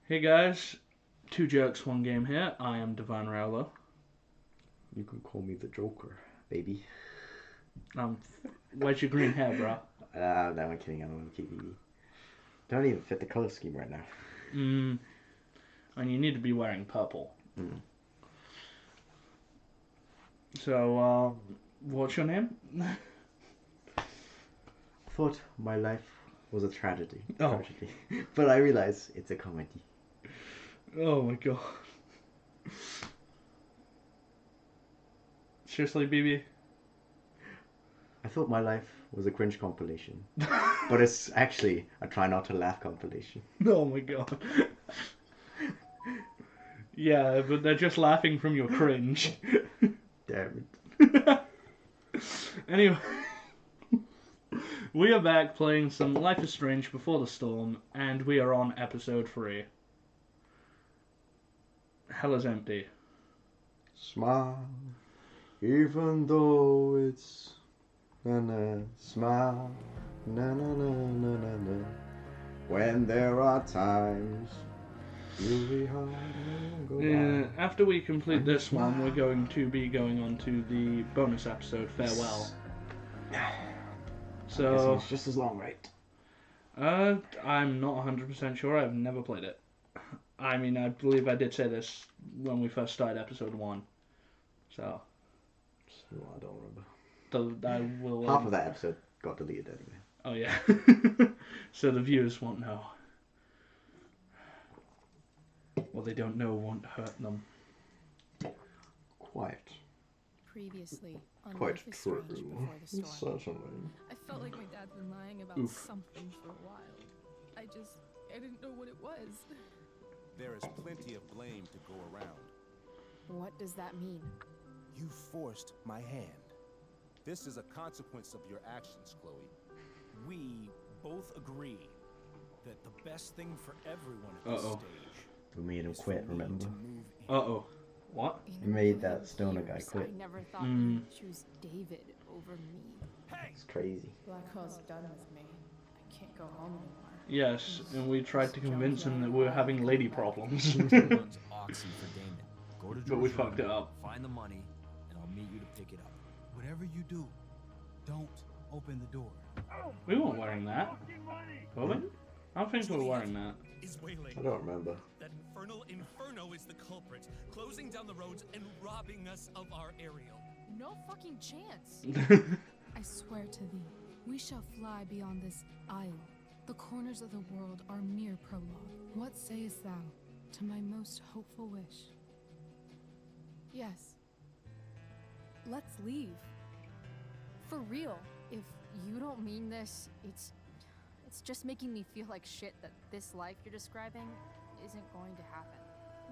Hey guys, two jerks, one game here. I am Divine Rowler. You can call me the Joker, baby. Um, where's your green hair, bro? No, I'm kidding. I'm a KBB. Don't even fit the color scheme right now. And you need to be wearing purple. Mm. So, what's your name? I thought my life was a tragedy. Oh. But I realize it's a comedy. Oh my god. Seriously, BB? I thought my life was a cringe compilation. But it's actually a try not to laugh compilation. Oh my god. Yeah, but they're just laughing from your cringe. Damn it. Anyway, we are back playing some Life is Strange Before the Storm, and we are on episode 3. Hell is empty. Smile, even though it's na smile, na na na na na na. When there are times you'll be hard and go by. After we complete this one, we're going to be going on to the bonus episode, Farewell. So, it's just as long, right? I'm not 100% sure. I've never played it. I mean, I believe I did say this when we first started episode 1. So, I don't remember. I will. Half of that episode got deleted anyway. Oh yeah. So the viewers won't know. What they don't know won't hurt them. Quite. Previously on Quite Life is true. Strange Before the Storm. Certainly. I felt like my dad's been lying about Oof. something for a while. I didn't know what it was. There is plenty of blame to go around. What does that mean? You forced my hand. This is a consequence of your actions, Chloe. We both agree that the best thing for everyone at this Uh-oh. stage We made him is for quit, me remember? to move in. Uh-oh. What? In a made million that stoner guy years, quit. I never thought you'd choose David over me. Hey! It's crazy. Blackwell's done with me. I can't go home anymore. Yes, and we tried to convince him that we were having lady problems. Runs Oxy for Damon. Go to But we Jerusalem, fucked it up. Find the money, and I'll meet you to pick it up. Whatever you do, don't open the door. We weren't wearing that. Were we? I don't think we were wearing that. Is wailing. I don't remember. That infernal inferno is the culprit, closing down the roads and robbing us of our aerial. No fucking chance. I swear to thee, we shall fly beyond this isle. The corners of the world are mere prologue. What sayest thou to my most hopeful wish? Yes. Let's leave. For real. If you don't mean this, it's just making me feel like shit that this life you're describing isn't going to happen.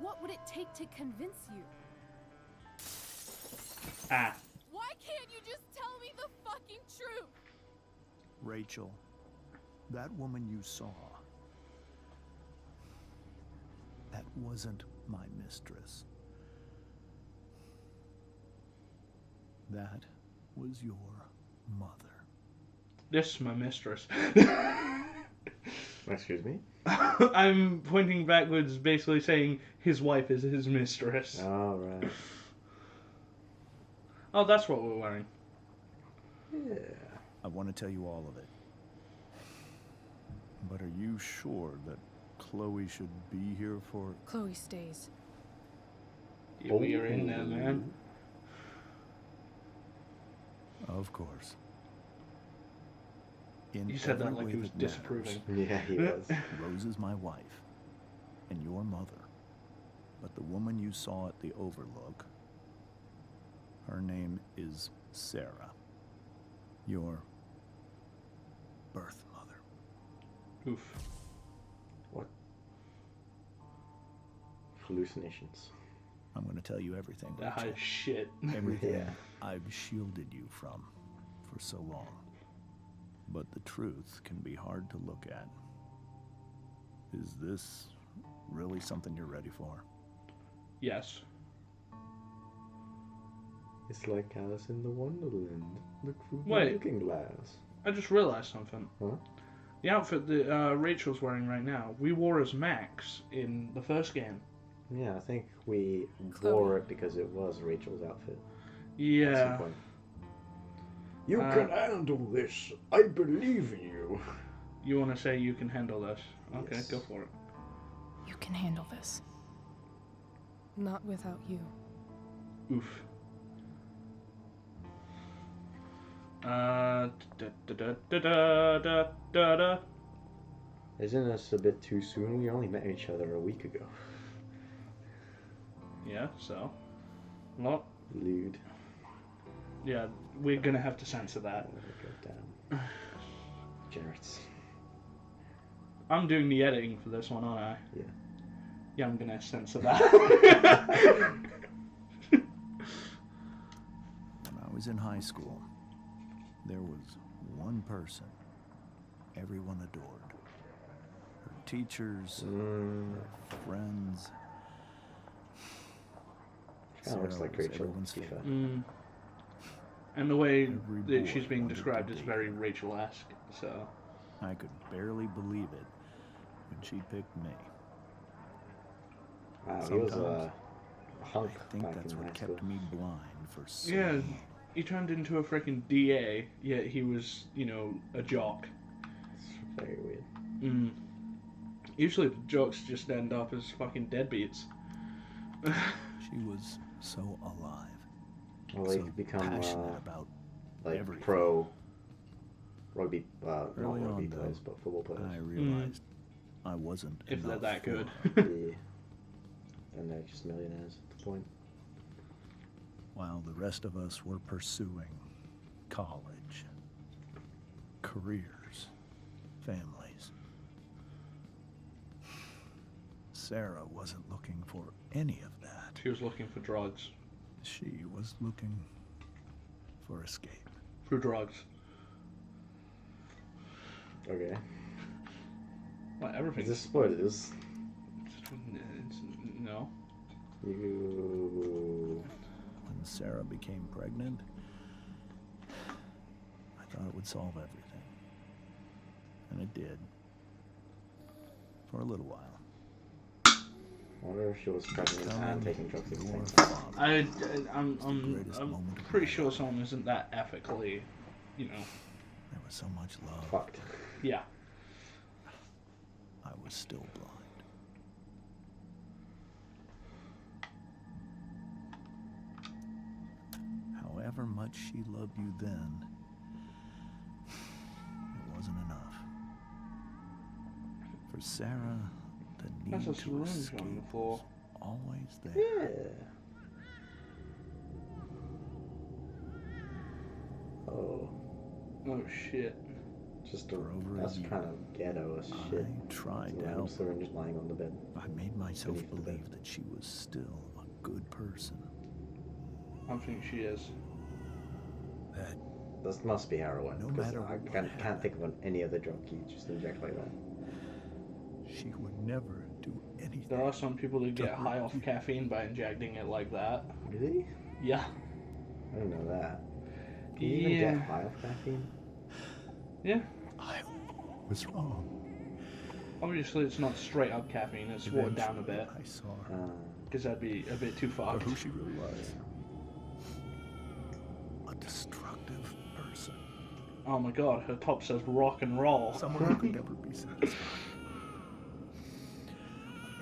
What would it take to convince you? Ah. Why can't you just tell me the fucking truth? Rachel, that woman you saw, that wasn't my mistress. That was your mother. This is my mistress. Excuse me? I'm pointing backwards, basically saying his wife is his mistress. All right. Oh, that's what we're wearing. Yeah. I want to tell you all of it. But are you sure that Chloe should be here for... Chloe stays. Yeah, we are in there, man. Of course. In You said that every like way he was that matters, disapproving. Yeah, he was. Rose is my wife, and your mother. But the woman you saw at the Overlook, her name is Sarah. Your birth mother. Oof. What? Hallucinations. I'm going to tell you everything, That Rachel. is shit. Everything Yeah. I've shielded you from for so long. But the truth can be hard to look at. Is this really something you're ready for? Yes. It's like Alice in the Wonderland. Look through the Wait. looking glass. I just realized something. Huh? The outfit that Rachel's wearing right now, we wore as Max in the first game. Yeah, I think we Chloe. wore it because it was Rachel's outfit. At some Yeah. point. You Uh, can handle this. I believe in you. You want to say you can handle this? Okay, Yes. go for it. You can handle this. Not without you. Oof. Da da da da da da da da. Isn't this a bit too soon? We only met each other a week ago. Yeah, so. Not. Lewd. Yeah, we're gonna have to censor that. Damn. Degenerates. I'm doing the editing for this one, aren't I? Yeah. Yeah, I'm gonna censor that. When I was in high school, there was one person everyone adored. Her teachers, her friends. Kinda looks Sarah like was Rachel, everyone's to be fair. favorite. And the way Every that she's boy being wanted to described is date very her. Rachel-esque, so. I could barely believe it when she picked me. Wow, he was a Sometimes hunk I think back that's in high what school. kept me blind for so Yeah, long. he turned into a freaking DA, yet he was, a jock. It's very weird. Mm. Usually the jocks just end up as fucking deadbeats. She was so alive, Well, so they've become passionate about like everything. pro rugby, not Early rugby on, though, players, but football players. I realized I wasn't If they're enough that for good. her. Yeah. And they're just millionaires at the point. While the rest of us were pursuing college, careers, families. Sarah wasn't looking for any of that. She was looking for drugs. She was looking for escape. For drugs. Okay. Well, everything. Is this spoilers? No. You. When Sarah became pregnant, I thought it would solve everything. And it did. For a little while. I wonder if she was pregnant and taking drugs at the same Your time. father I'm greatest moment of pretty my sure life. someone isn't that ethically, There was so much love. Fucked. yeah. I was still blind. However much she loved you then, it wasn't enough. For Sarah, the That's need a to syringe escape on the floor. was always there. Yeah. Oh, Oh shit. just For over a that's year, kind of ghetto as shit. I tried It's a to random help her. syringe lying on the bed. I made myself Beneath the bed. believe that she was still a good person. I think she is. That This must be heroin. No Because matter I what can't happened. think of any other drug you just inject like that. she would never do anything. There are some people that get Don't high off you- caffeine by injecting it like that. Really? Yeah. I didn't know that. Can you even Yeah. get high off caffeine? Yeah. I was wrong. Obviously, it's not straight up caffeine. It's watered down a bit I saw her Uh, because that'd be a bit too for fucked. who she really was. A destructive person. Oh my god, her top says rock and roll. Someone who could never be satisfied.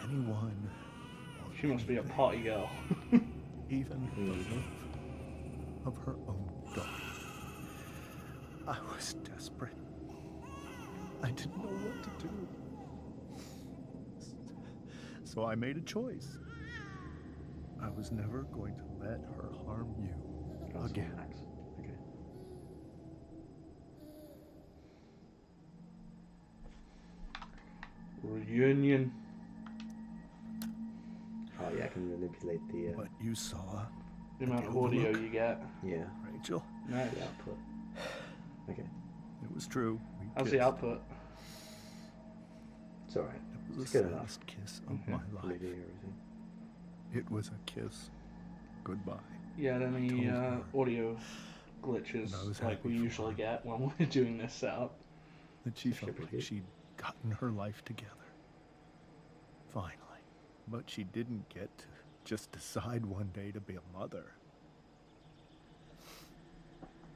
Anyone or She must be a anything, party girl. even the love of her own daughter. I was desperate. I didn't know what to do. So I made a choice. I was never going to let her harm you that's again. Max. Okay. Reunion. Oh yeah, I can manipulate the What you saw, The amount of audio you get. yeah, Rachel, Nice. the output. Okay, it was true. We How's the kissed. output? it's alright. It was It's the good enough. saddest kiss of Okay. my Maybe life. everything. It was a kiss. Goodbye. Yeah, any told her audio glitches that I was like happy we for usually her. get when we're doing this setup? that she That felt should be like good. she'd gotten her life together. Finally. But she didn't get to just decide one day to be a mother.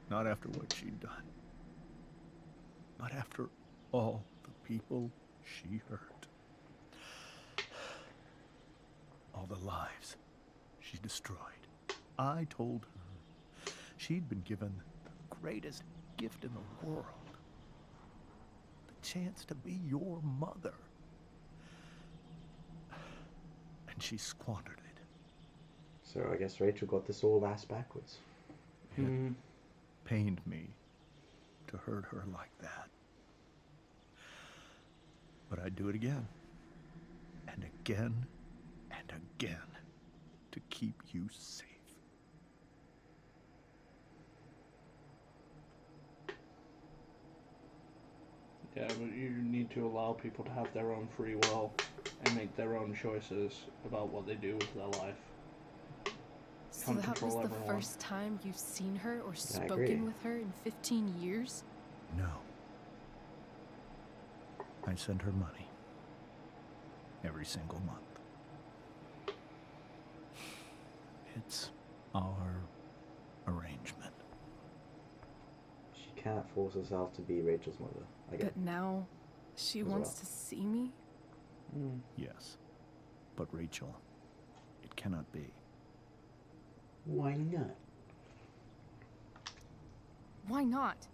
Not after what she'd done. Not after all the people she hurt. All the lives she destroyed. I told her she'd been given the greatest gift in the world. The chance to be your mother. And she squandered it. So I guess Rachel got this all ass backwards. Mm. Pained me to hurt her like that. But I'd do it again. And again and again to keep you safe. Yeah, but you need to allow people to have their own free will and make their own choices about what they do with their life. So Can't that was control the everyone. first time you've seen her or agree. spoken with her in 15 years? No. I send her money. Every single month. It's our arrangement. She can't force herself to be Rachel's mother. I get But now she As wants well. to see me? Mm. Yes. But Rachel, it cannot be. Why not? Why not?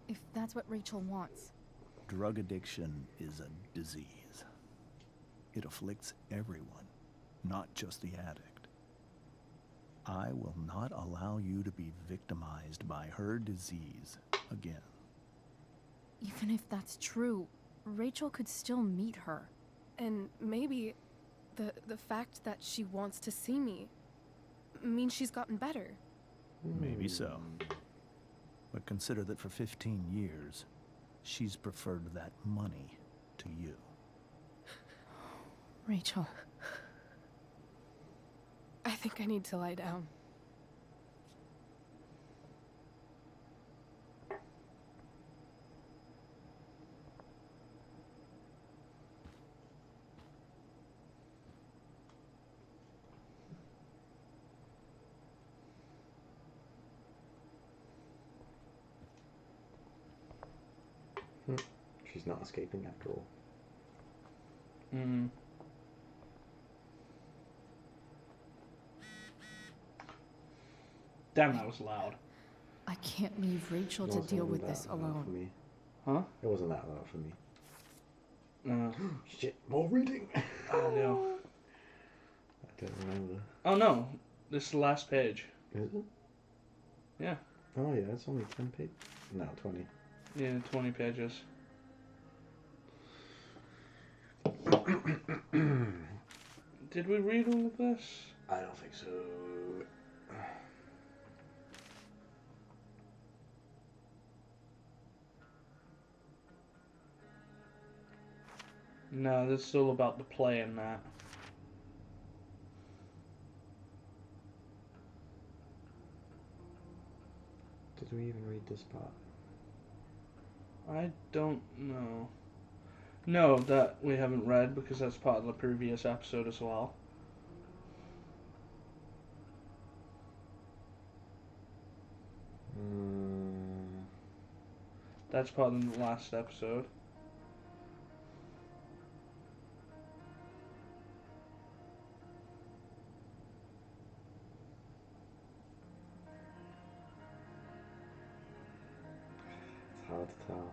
If that's what Rachel wants. Drug addiction is a disease. It afflicts everyone, not just the addict. I will not allow you to be victimized by her disease again. Even if that's true, Rachel could still meet her. And maybe the fact that she wants to see me means she's gotten better. Maybe so. But consider that for 15 years, she's preferred that money to you. Rachel. I think I need to lie down. She's not escaping after all. Mm. Damn, that was loud. I can't leave Rachel It to wasn't deal with that this loud alone. For me. Huh? It wasn't that loud for me. Uh, Shit, more reading. oh no. I don't remember. Oh no, this is the last page. Is it? Yeah. Oh yeah, it's only 10 pages. No, 20. Yeah, 20 pages. Did we read all of this? I don't think so. No, this is all about the play and that. Did we even read this part? I don't know. No, that we haven't read because that's part of the previous episode as well. That's part of the last episode. It's hard to tell.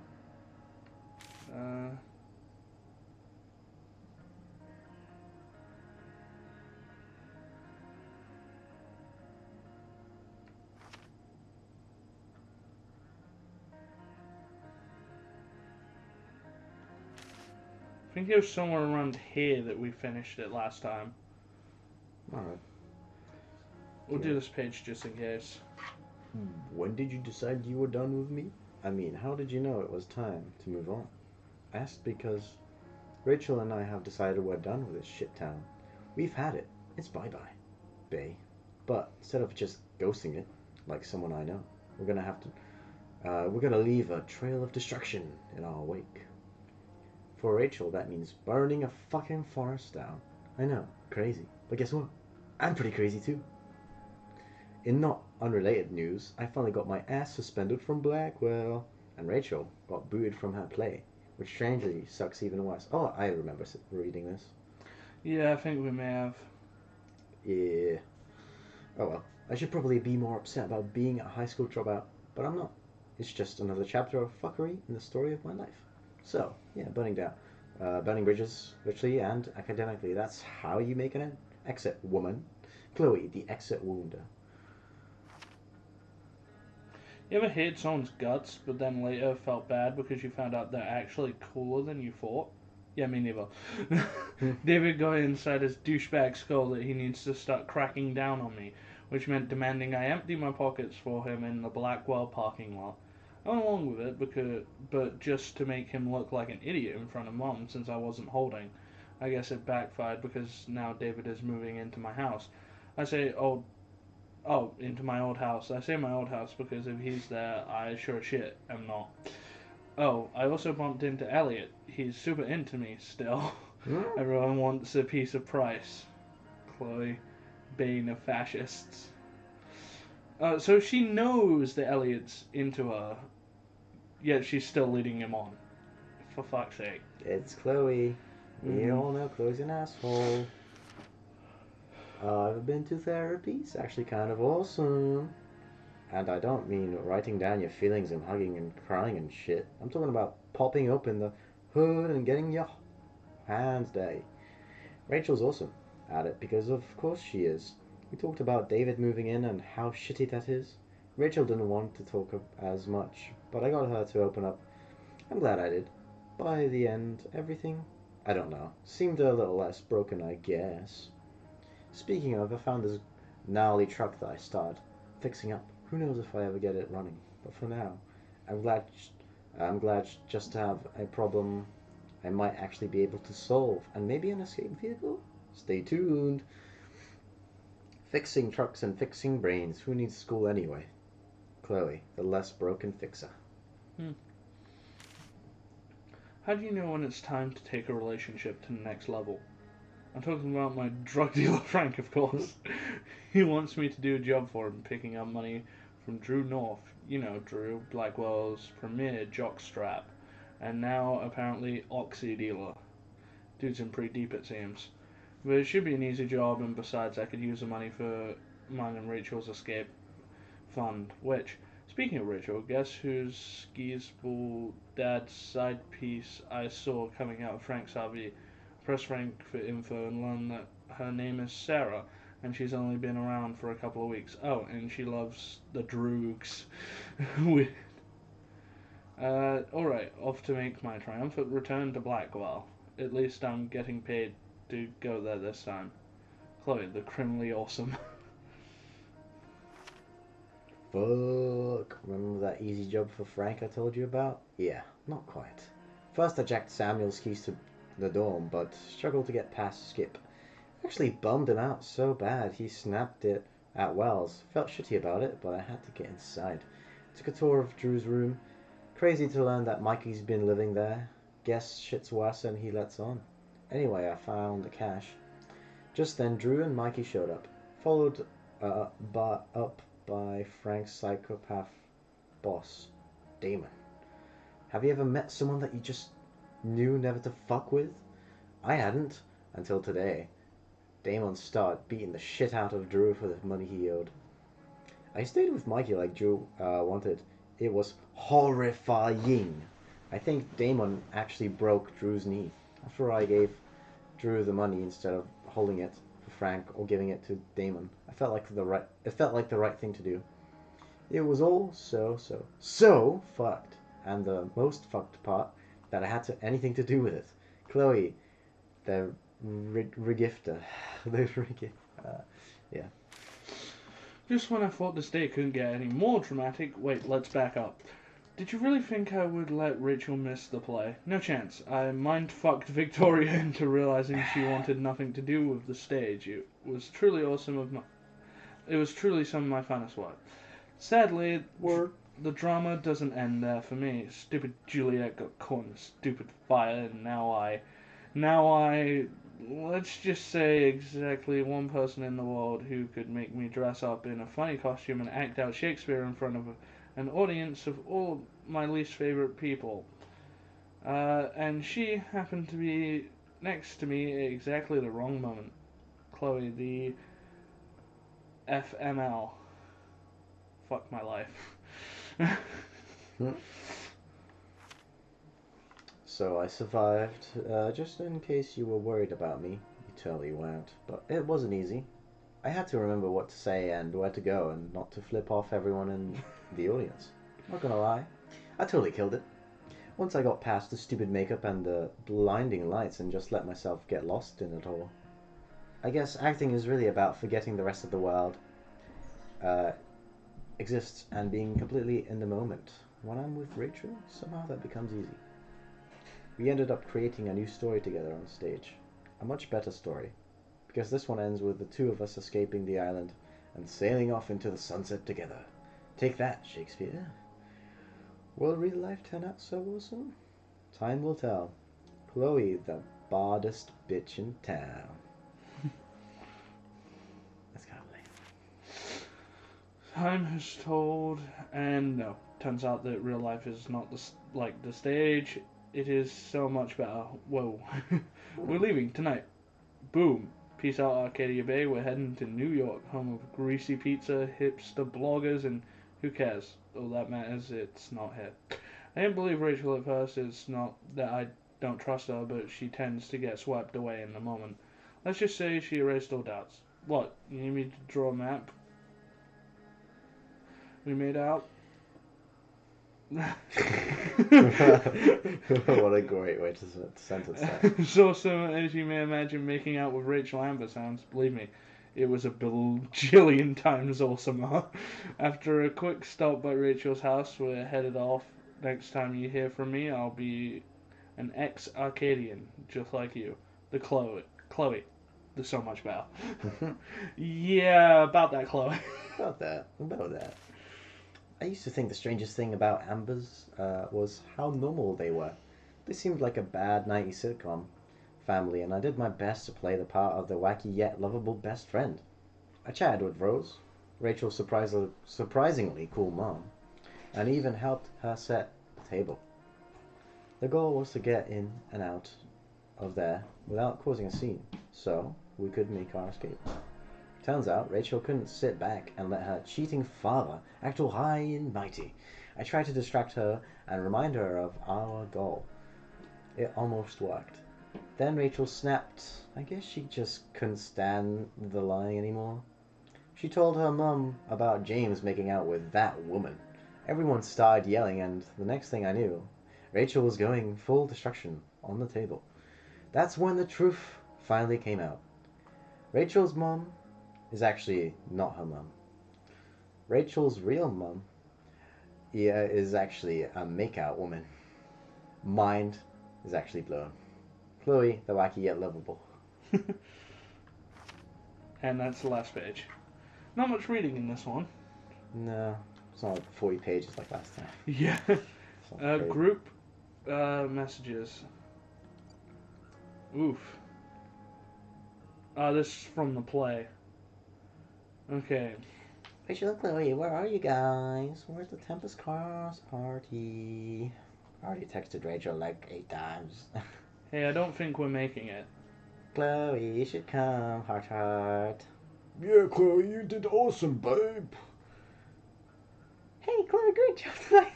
I think it was somewhere around here that we finished it last time. Alright. We'll do Yeah. this page just in case. When did you decide you were done with me? I mean, how did you know it was time to move on? Asked because Rachel and I have decided we're done with this shit town. We've had it. It's bye-bye, Bay. But instead of just ghosting it, like someone I know, we're gonna have to we're gonna leave a trail of destruction in our wake. For Rachel, that means burning a fucking forest down. I know, crazy. But guess what? I'm pretty crazy too. In not unrelated news, I finally got my ass suspended from Blackwell, and Rachel got booted from her play, which strangely sucks even worse. Oh, I remember reading this. Yeah, I think we may have. Yeah. Oh well. I should probably be more upset about being a high school dropout, but I'm not. It's just another chapter of fuckery in the story of my life. So, yeah, burning down. Burning bridges, literally and academically. That's how you make an exit, woman. Chloe, the exit wounder. You ever hate someone's guts, but then later felt bad because you found out they're actually cooler than you thought? Yeah, me neither. David got inside his douchebag skull that he needs to start cracking down on me, which meant demanding I empty my pockets for him in the Blackwell parking lot. I went along with it, but just to make him look like an idiot in front of Mom since I wasn't holding. I guess it backfired because now David is moving into my house. I say, into my old house. I say my old house because if he's there, I sure shit am not. Oh, I also bumped into Elliot. He's super into me still. Everyone wants a piece of Price. Chloe, bane of fascists. So she knows that Elliot's into her, yet she's still leading him on. For fuck's sake. It's Chloe. We all know Chloe's an asshole. I've been to therapy. It's actually kind of awesome. And I don't mean writing down your feelings and hugging and crying and shit. I'm talking about popping open the hood and getting your hands dirty. Rachel's awesome at it because of course she is. We talked about David moving in and how shitty that is. Rachel didn't want to talk as much, but I got her to open up. I'm glad I did. By the end, everything, I don't know, seemed a little less broken, I guess. Speaking of, I found this gnarly truck that I started fixing up. Who knows if I ever get it running? But for now, I'm glad just to have a problem I might actually be able to solve, and maybe an escape vehicle. Stay tuned. Fixing trucks and fixing brains. Who needs school anyway? Chloe, the less broken fixer. How do you know when it's time to take a relationship to the next level? I'm talking about my drug dealer Frank, of course. He wants me to do a job for him, picking up money from Drew North. You know, Drew, Blackwell's premier jockstrap. And now, apparently, Oxy dealer. Dude's in pretty deep, it seems. But it should be an easy job, and besides, I could use the money for mine and Rachel's escape fund. Which, speaking of Rachel, guess whose skis-ball dad's side piece I saw coming out of Frank's RV? Press Frank for info and learn that her name is Sarah, and she's only been around for a couple of weeks. Oh, and she loves the Droogs. Weird. Alright, off to make my triumphant return to Blackwell. At least I'm getting paid to go there this time. Chloe, the criminally awesome. Fuck. Remember that easy job for Frank I told you about? Yeah, not quite. First I jacked Samuel's keys to the dorm, but struggled to get past Skip. Actually bummed him out so bad he snapped it at Wells. Felt shitty about it, but I had to get inside. Took a tour of Drew's room. Crazy to learn that Mikey's been living there. Guess shit's worse than he lets on. Anyway, I found the cash. Just then Drew and Mikey showed up, followed up by Frank's psychopath boss, Damon. Have you ever met someone that you just knew never to fuck with? I hadn't, until today. Damon started beating the shit out of Drew for the money he owed. I stayed with Mikey like Drew wanted. It was horrifying. I think Damon actually broke Drew's knee after I gave Drew the money instead of holding it for Frank or giving it to Damon. It felt like the right thing to do. It was all so fucked, and the most fucked part that I had anything to do with it. Chloe, the regifter, yeah. Just when I thought this day couldn't get any more dramatic, wait, let's back up. Did you really think I would let Rachel miss the play? No chance. I mind-fucked Victoria into realizing she wanted nothing to do with the stage. It was truly some of my finest work. Sadly, the drama doesn't end there for me. Stupid Juliet got caught in a stupid fire, and let's just say exactly one person in the world who could make me dress up in a funny costume and act out Shakespeare in front of an audience of all my least favorite people. And she happened to be next to me at exactly the wrong moment. Chloe, the FML. Fuck my life. So I survived. Just in case you were worried about me, you totally weren't. But it wasn't easy. I had to remember what to say and where to go and not to flip off everyone in the audience. Not gonna lie, I totally killed it. Once I got past the stupid makeup and the blinding lights and just let myself get lost in it all. I guess acting is really about forgetting the rest of the world exists and being completely in the moment. When I'm with Rachel, somehow that becomes easy. We ended up creating a new story together on stage. A much better story. Because this one ends with the two of us escaping the island and sailing off into the sunset together. Take that, Shakespeare. Will real life turn out so awesome? Time will tell. Chloe, the baddest bitch in town. That's kind of lame. Time has told, and no. Turns out that real life is not like the stage. It is so much better. Whoa. We're leaving tonight. Boom. Peace out, Arcadia Bay. We're heading to New York, home of greasy pizza, hipster bloggers, and who cares? All that matters, it's not here. I didn't believe Rachel at first. It's not that I don't trust her, but she tends to get swept away in the moment. Let's just say she erased all doubts. What? You need me to draw a map? We made out? What a great way to sentence that. As awesome as you may imagine making out with Rachel Amber sounds, believe me, it was a bajillion times awesomer. After a quick stop by Rachel's house, we're headed off. Next time you hear from me, I'll be an ex-Arcadian, just like you. The Chloe. There's so much better. Yeah, about that, Chloe. About that. I used to think the strangest thing about Ambers was how normal they were. They seemed like a bad 90s sitcom family, and I did my best to play the part of the wacky yet lovable best friend. I chatted with Rose, Rachel's surprisingly cool mom, and even helped her set the table. The goal was to get in and out of there without causing a scene, so we could make our escape. Turns out Rachel couldn't sit back and let her cheating father act all high and mighty. I tried to distract her and remind her of our goal. It almost worked. Then Rachel snapped. I guess she just couldn't stand the lying anymore. She told her mum about James making out with that woman. Everyone started yelling, and the next thing I knew, Rachel was going full destruction on the table. That's when the truth finally came out. Rachel's mum is actually not her mum. Rachel's real mum is actually a makeout woman. Mind is actually blown. Chloe, the wacky yet lovable. And that's the last page. Not much reading in this one. No, it's not like 40 pages like last time. Yeah. Group messages. Oof. This is from the play. Okay. Rachel and Chloe, where are you guys? Where's the Tempest Cars party? I already texted Rachel like 8 times. Hey, I don't think we're making it. Chloe, you should come, heart. Yeah, Chloe, you did awesome, babe. Hey, Chloe, great job tonight.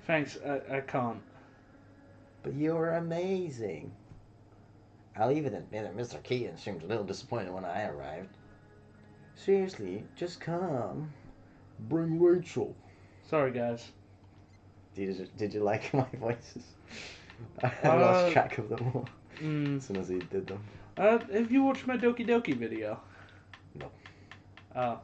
Thanks, I can't. But you were amazing. I'll even admit that Mr. Keaton seemed a little disappointed when I arrived. Seriously, just come. Bring Rachel. Sorry, guys. Did you like my voices? I lost track of them all as soon as he did them. Have you watched my Doki Doki video? No.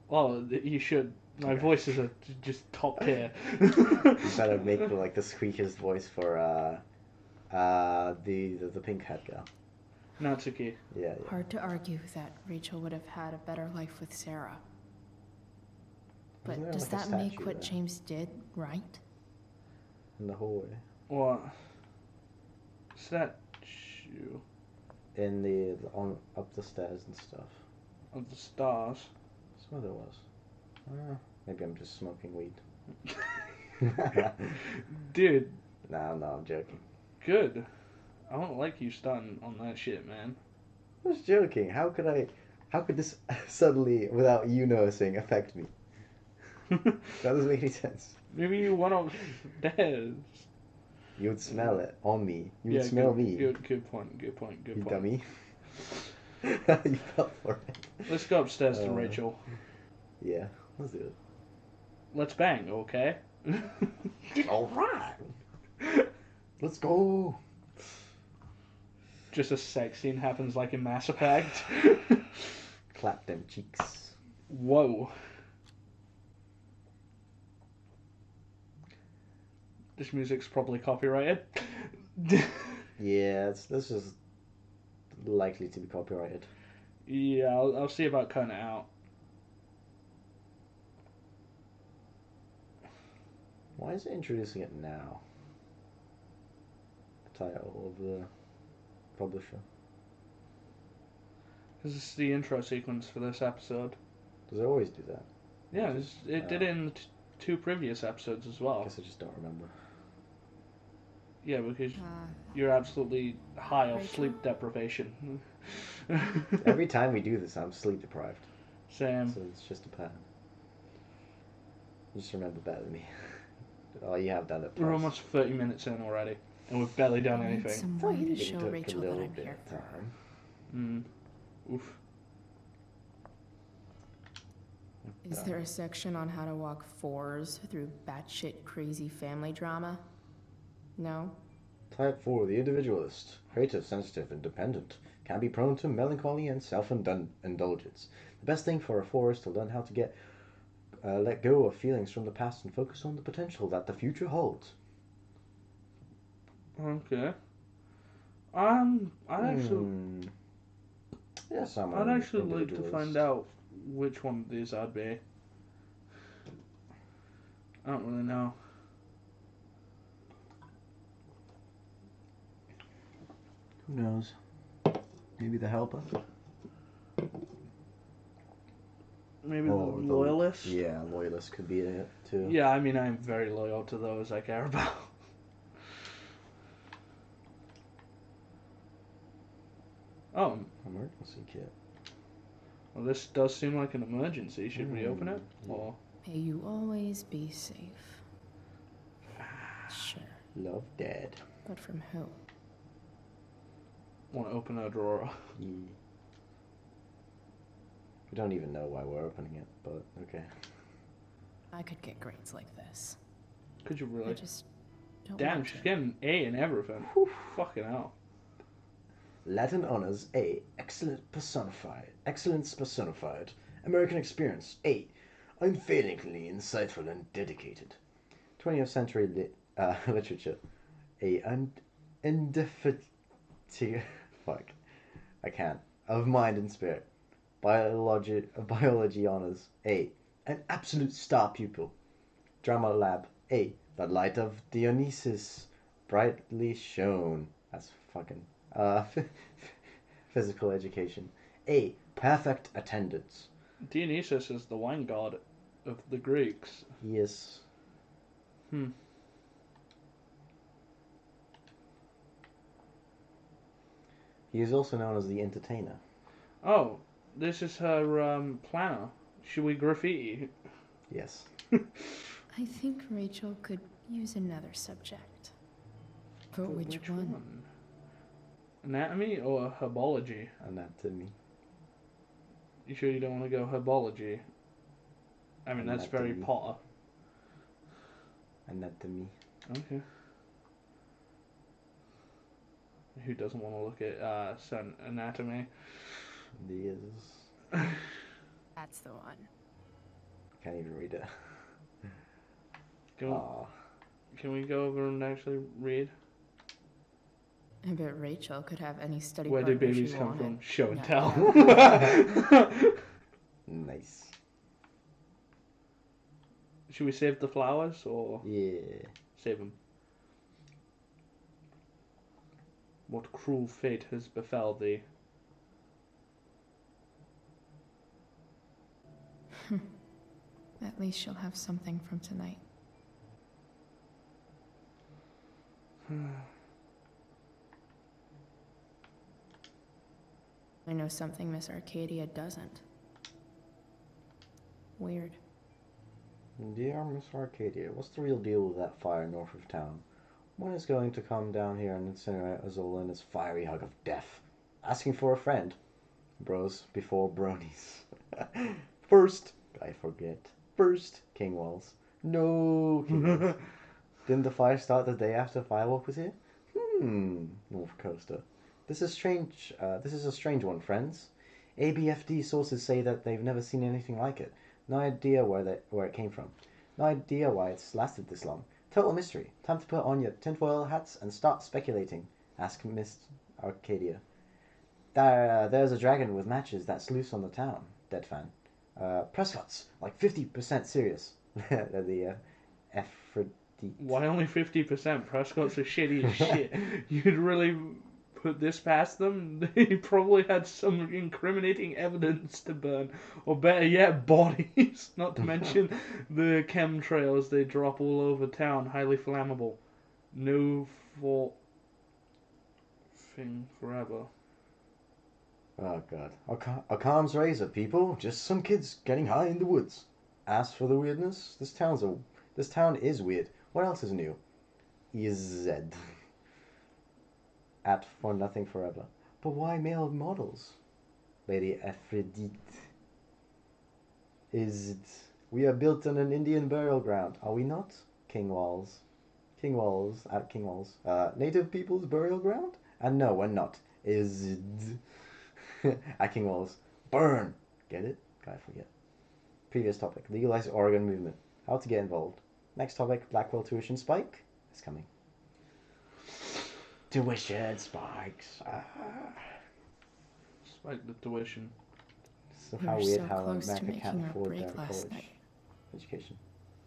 Well, you should. My voices are just top tier. You better make like the squeakiest voice for the pink head girl. Natsuki. Yeah. Hard to argue that Rachel would have had a better life with Sarah. Wasn't there, But does like, a that make statue what there? James did right? In the hallway. What? Statue In the on up the stairs and stuff. of the stars. That's what there was. Maybe I'm just smoking weed. Dude, No, I'm joking. good. I don't like you starting on that shit, man. I was joking. How could this suddenly, without you noticing, affect me? That doesn't make any sense. Maybe you went upstairs. You would smell it on me. You Yeah, would smell good, me. Good point. Good point. Good You point. dummy. You fell for it. Let's go upstairs to Uh, Rachel. Yeah, let's do it. Let's bang, okay? Alright. Let's go. Just a sex scene happens like in Mass Effect. Clap them cheeks. Whoa. This music's probably copyrighted. Yeah, this is likely to be copyrighted. Yeah, I'll see about cutting it out. Why is it introducing it now? The title of the publisher. Because it's the intro sequence for this episode. Does it always do that? Yeah, it did it in the two previous episodes as I well. guess I just don't remember. Yeah, because you're absolutely high off Rachel? sleep deprivation. Every time we do this, I'm sleep deprived. Same. So it's just a pattern. You just remember better than me. Oh, you have done it. We're twice. almost 30 minutes in already, and we've barely done I need anything. some Thought way you to did show took a Rachel that little I'm bit here of for her. time. Oof. Is there a section on how to walk fours through batshit crazy family drama? No? Type 4, the individualist. Creative, sensitive, and dependent. Can be prone to melancholy and self-indulgence. The best thing for a 4 is to learn how to let go of feelings from the past and focus on the potential that the future holds. Okay. I'd actually, Yes, I'm I'd an actually like to individualist. find out which one of these I'd be. I don't really know. Who knows? Maybe the helper? Maybe Or the loyalist? Yeah, loyalist could be it too. Yeah, I mean, I'm very loyal to those I care about. Oh, Emergency kit. well, this does seem like an emergency. Should we open it? yeah. Or May you always be safe. Sure. Love dead. But from who? want to open a drawer? Yeah. We don't even know why we're opening it, but okay. I could get grades like this. Could you I really? just don't Damn, want she's to. getting A in everything. Fucking hell. Latin honors A. Excellence personified. American experience A. Unfailingly insightful and dedicated. 20th century literature A. Indefatigable. Fuck. I can't. Of mind and spirit. Biology honors A. An absolute star pupil. Drama lab A. The light of Dionysus brightly shone. That's fucking physical education. A. Perfect attendance. Dionysus is the wine god of the Greeks. Yes. He is also known as the entertainer. Oh, this is her planner. Should we graffiti? Yes. I think Rachel could use another subject. But which one? Anatomy or herbology? Anatomy. You sure you don't want to go herbology? I mean, that's very Anatomy. Potter. Anatomy. Okay. Who doesn't want to look at certain anatomy? Yes. That's the one. Can't even read it. Can we go over and actually read? I bet Rachel could have any study Where do partner babies she come wanted. from? Show and Not tell. yet. Nice. Should we save the flowers or Yeah. save them? What cruel fate has befell thee? At least she'll have something from tonight. I know something Miss Arcadia doesn't. Weird. Dear Miss Arcadia, what's the real deal with that fire north of town? When is going to come down here and incinerate us all in its fiery hug of death? Asking for a friend. Bros before bronies. First, I forget. First, King Walls. No, King Walls. Didn't the fire start the day after Firewalk was here? North Coaster. This is strange. This is a strange one, friends. ABFD sources say that they've never seen anything like it. No idea where it came from. No idea why it's lasted this long. Total mystery. Time to put on your tinfoil hats and start speculating. Ask Miss Arcadia. There's a dragon with matches that's loose on the town. Dead fan. Prescott's like 50% serious. The Aphrodite. Why only 50%? Prescott's are shitty as shit. You'd really put this past them? They probably had some incriminating evidence to burn. Or better yet, bodies. Not to mention the chemtrails they drop all over town. Highly flammable. No fault thing forever. Oh god. Occam's razor, people. Just some kids getting high in the woods. As for the weirdness, this town is weird. What else is new? EZ. At For Nothing Forever. But why male models? Lady Aphrodite. Is it? We are built on an Indian burial ground, are we not? King Walls. King Walls. At King Walls. Native people's burial ground? And no, we're not. Is it? At King Walls. Burn! Get it? Gotta forget. Previous topic. Legalize Oregon movement. How to get involved. Next topic. Blackwell tuition spike. It's coming. Tuition spikes. Spike the tuition. Somehow We were weird so how close to America can't making our afford break their last college night. education.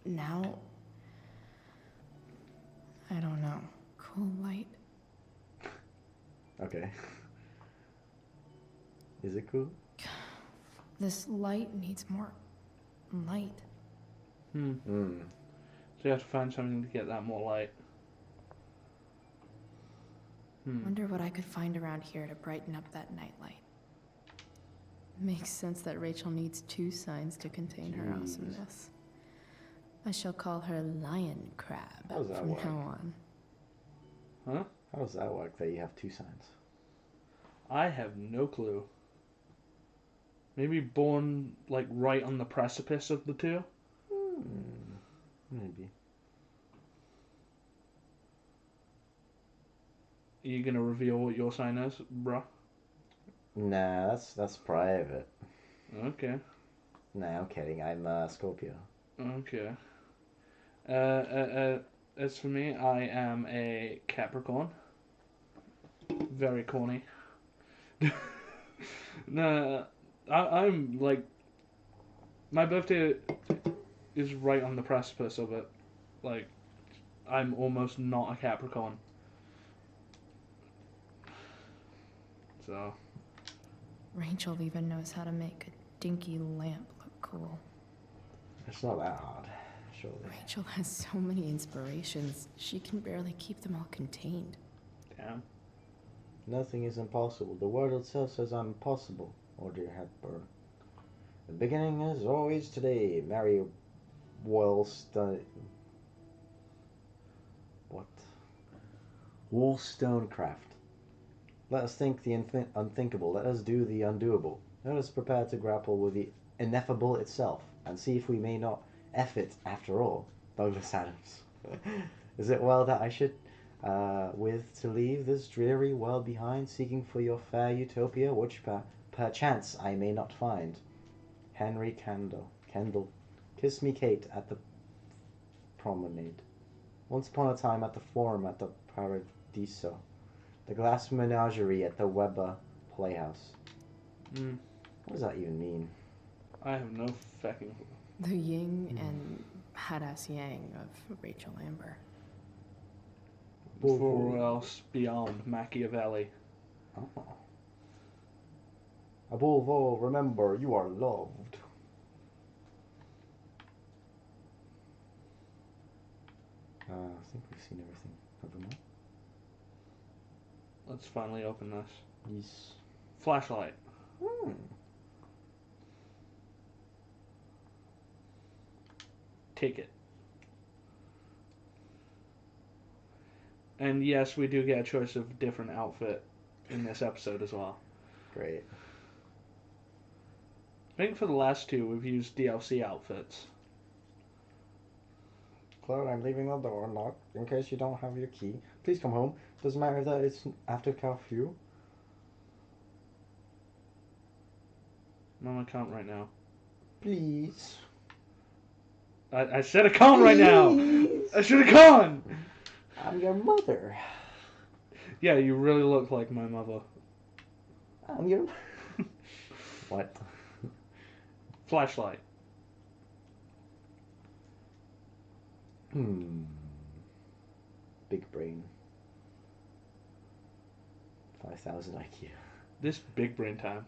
Now, I don't know. Cool light. Okay. Is it cool? This light needs more light. So you have to find something to get that more light. Wonder what I could find around here to brighten up that nightlight. Makes sense that Rachel needs 2 signs to contain her awesomeness. I shall call her Lion Crab How does that from work? now on. Huh? How does that work that you have 2 signs? I have no clue. Maybe born, like, right on the precipice of the two? Maybe. Are you gonna reveal what your sign is, bruh? Nah, that's private. Okay. Nah, I'm kidding. I'm Scorpio. Okay. As for me, I am a Capricorn. Very corny. No, I'm like, my birthday is right on the precipice of it. Like, I'm almost not a Capricorn. So. Rachel even knows how to make a dinky lamp look cool. It's not that hard, surely. Rachel has so many inspirations, she can barely keep them all contained. Damn. Nothing is impossible. The word itself says I'm impossible, Audrey Hepburn. The beginning is always today. Mary Wollstonecraft. What? Wollstonecraft. Let us think the unthinkable. Let us do the undoable. Let us prepare to grapple with the ineffable itself, and see if we may not F it after all. Douglas Adams. Is it well that I should with to leave this dreary world behind, seeking for your fair utopia, which perchance I may not find. Henry Kendall. Kiss me, Kate, at the promenade. Once upon a time at the forum at the Paradiso. The glass menagerie at the Weber Playhouse. What does that even mean? I have no fucking. The yin and badass yang of Rachel Amber. Before else beyond Machiavelli. Oh. Above all, remember, you are loved. I think we've seen everything. Have we not? Let's finally open this. Yes. Flashlight. Take it. And yes, we do get a choice of different outfit in this episode as well. Great. I think for the last two, we've used DLC outfits. Claude, I'm leaving the door unlocked in case you don't have your key. Please come home. Doesn't matter that it's after curfew. Mom, I can't right now. Please. I said I can't right now! I should have gone! I'm your mother. Yeah, you really look like my mother. I'm your... What? Flashlight. Big brain. 5,000 IQ. This big brain time.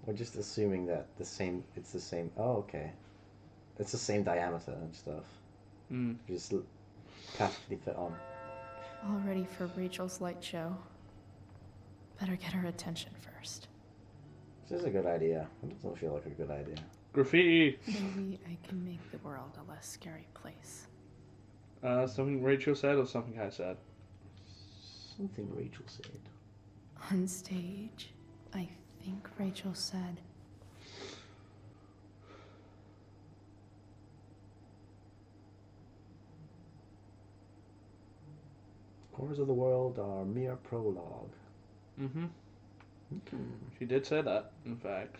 We're just assuming that it's the same. Oh, okay. It's the same diameter and stuff. Just perfectly fit on. All ready for Rachel's light show. Better get her attention first. This is a good idea. It doesn't feel like a good idea. Graffiti. Maybe I can make the world a less scary place. Something Rachel said or something I said? Something Rachel said. On stage, I think Rachel said, Corners of the world are mere prologue. Mm-hmm. She did say that, in fact.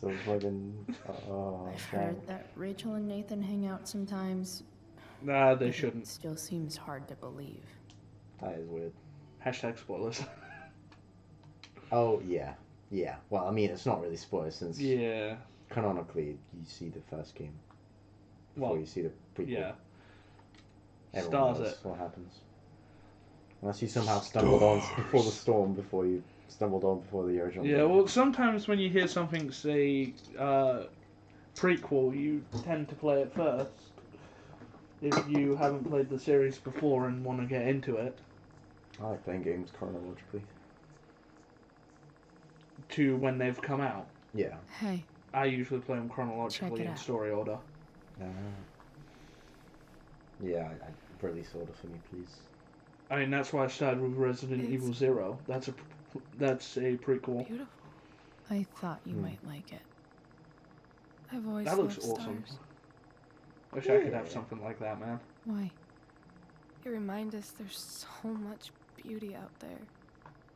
So fucking... I've heard that Rachel and Nathan hang out sometimes. Nah, they It shouldn't. still seems hard to believe. That is weird. Hashtag spoilers. Oh, yeah. Yeah. Well, I mean, it's not really spoilers since Yeah. canonically you see the first game before Well, you see the prequel. yeah. Everyone Stars knows it. what happens. Unless you somehow stumbled on before the storm, before you stumbled on before the original Yeah, game. well, sometimes when you hear something say prequel, you tend to play it first. If you haven't played the series before and want to get into it, I like playing games chronologically. to when they've come out. Yeah. Hey, I usually play them chronologically Check it in out. story order. Yeah, really sort of for me, please. I mean, that's why I started with Resident It's- Evil Zero. That's a prequel. Beautiful. I thought you might like it. I've always That looks loved awesome. stars. Wish I could have something like that, man. Why? They remind us there's so much beauty out there.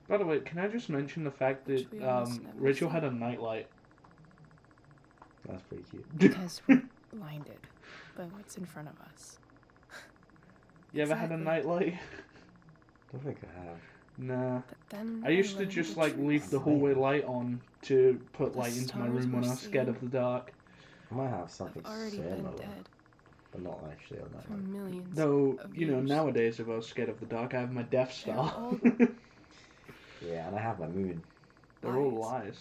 By the way, can I just mention the fact that Which we almost never Rachel see. had a nightlight? That's pretty cute. Because we're blinded by what's in front of us. You ever had a Exactly. nightlight? Don't think I have. Nah. But then I used to learned just the like truth. leave the hallway light on to put The light into my stars room when we're I was scared of seeing the dark. I might have something I've already similar, been dead but not actually on that for one. millions. Though, of you know, years. nowadays if I was scared of the dark, I have my Death They're Star. all Yeah, and I have my moon. They're all lies.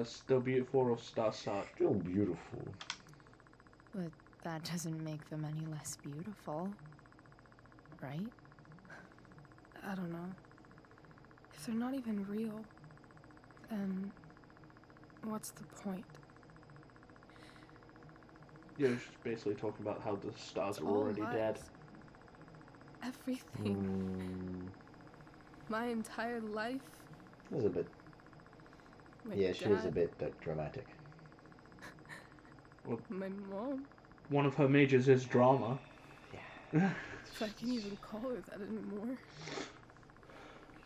Still beautiful or Star Suck. Still beautiful. But that doesn't make them any less beautiful. Right? I don't know. If they're not even real, then what's the point? Yeah, it's just basically talking about how the stars It's are all already dead. lies. Everything. My entire life. It was a bit. My Yeah, she was a dad, bit dramatic. My mom. One of her majors is drama. If I can even call her that anymore.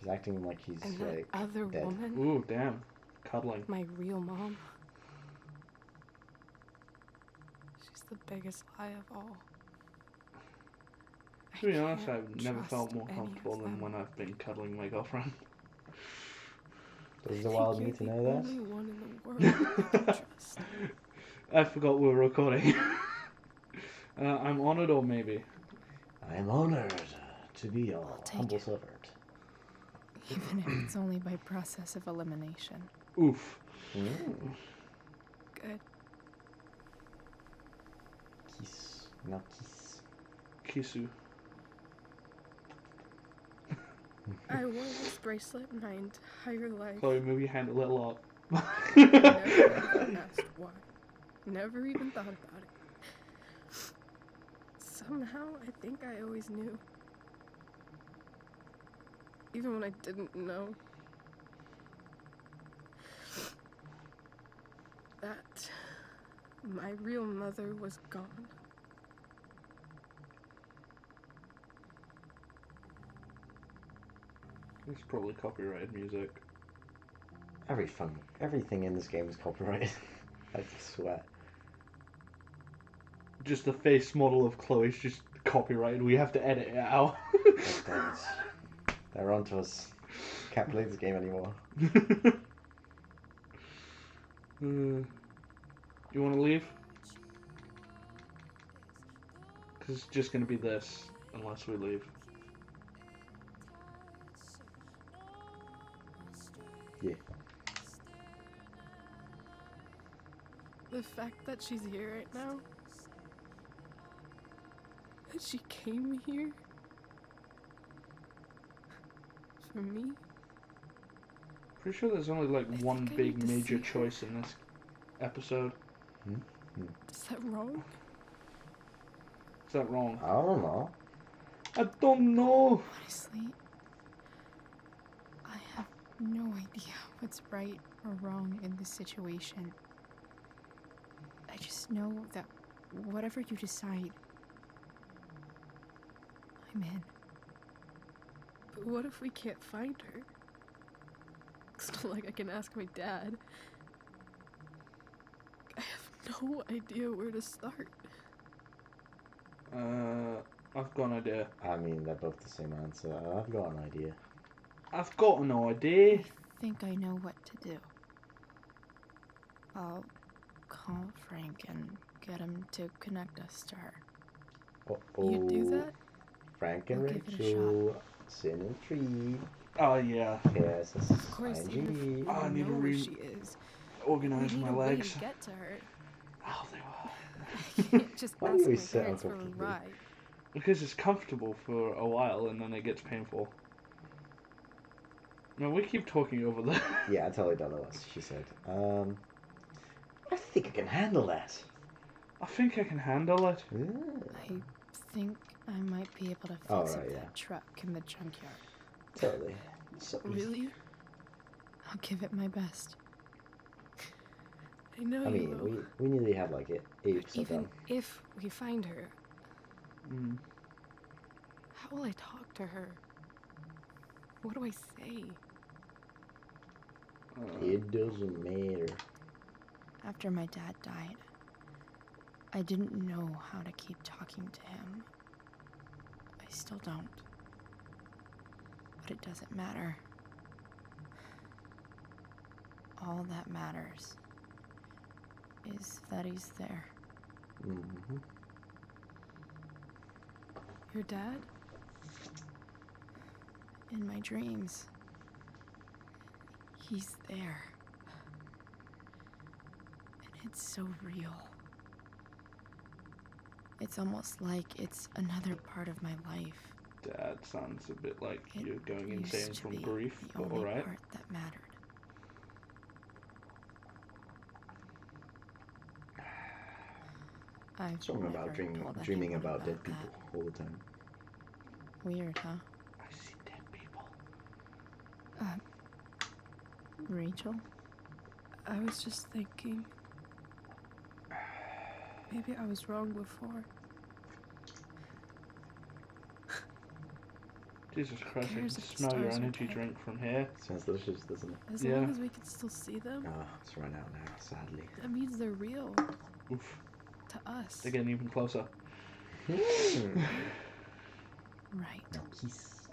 She's acting like he's And that like other dead. woman. Ooh, damn. Cuddling. My real mom. She's the biggest lie of all. To be honest, can't I've never felt trust more any of comfortable than them. when I've been cuddling my girlfriend. Does the wild need to know You're the that? only one in the world I can trust. I forgot we were recording. I'm honored, or maybe. I am honored to be your I'll take humble it. servant. Even if it's only by process of elimination. Oof. Mm. Good. Kiss. Now kiss. Kisu. I wore this bracelet my entire life. Chloe, move your hand a little up. Never even asked why. Never even thought about it. Somehow, I think I always knew. Even when I didn't know. That my real mother was gone. It's probably copyrighted music. Everything in this game is copyrighted. I swear. Just the face model of Chloe's just copyrighted. We have to edit it out. Damn it. They're onto us. Can't play this game anymore. You want to leave? Because it's just going to be this, unless we leave. Yeah. The fact that she's here right now. That she came here. For me. Pretty sure there's only like I one think I big need to major see her. choice in this episode. Is that wrong? Is that wrong? I don't know. I don't know. Honestly, I have no idea what's right or wrong in this situation. I just know that whatever you decide, I'm in. But what if we can't find her? It's not like I can ask my dad. I have no idea where to start. I've got an idea. I mean, they're both the same answer. I've got an idea. I've got an idea. I think I know what to do. I'll call Frank and get him to connect us to her. Uh-oh. You do that? Frank and I'll give it a Rachel. Sin and Tree. Oh yeah. Yes, Of course, even if we I need to know where re- she is, Organize we need my a way legs. to get to her. Oh, they were. I can't just Why do ask we my sit parents for a uncomfortably? ride. Because it's comfortable for a while and then it gets painful. No, we keep talking over there. Yeah, I totally don't know what she said. I think I can handle that. I think I can handle it. Yeah. I think I might be able to fix Oh, up right, yeah. that truck in the junkyard. Totally. So easy. Really? I'll give it my best. I know I you mean, will. we nearly have like 80% Even done. if we find her, Mm. how will I talk to her? What do I say? It doesn't matter. After my dad died, I didn't know how to keep talking to him. I still don't. But it doesn't matter. All that matters is that he's there. Mm-hmm. Your dad? In my dreams. He's there. And it's so real. It's almost like it's another part of my life. Dad sounds a bit like It you're going used insane to from be grief, the but only alright. part that mattered. I've Something about never told dreaming anyone about dead that. people all the time. Weird, huh? I see dead people. Rachel? I was just thinking. Maybe I was wrong before. Jesus Christ, I can cares if the smell your stars are energy dead? drink from here. Sounds delicious, doesn't it? As Yeah. long as we can still see them, Oh, it's run out now, sadly. that means they're real Oof, to us. they're getting even closer. Mm. Right. Now kiss.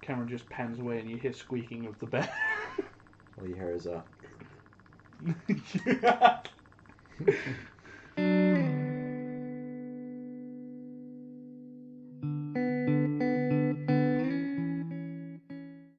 camera just pans away and you hear squeaking of the bed. All you hear is a.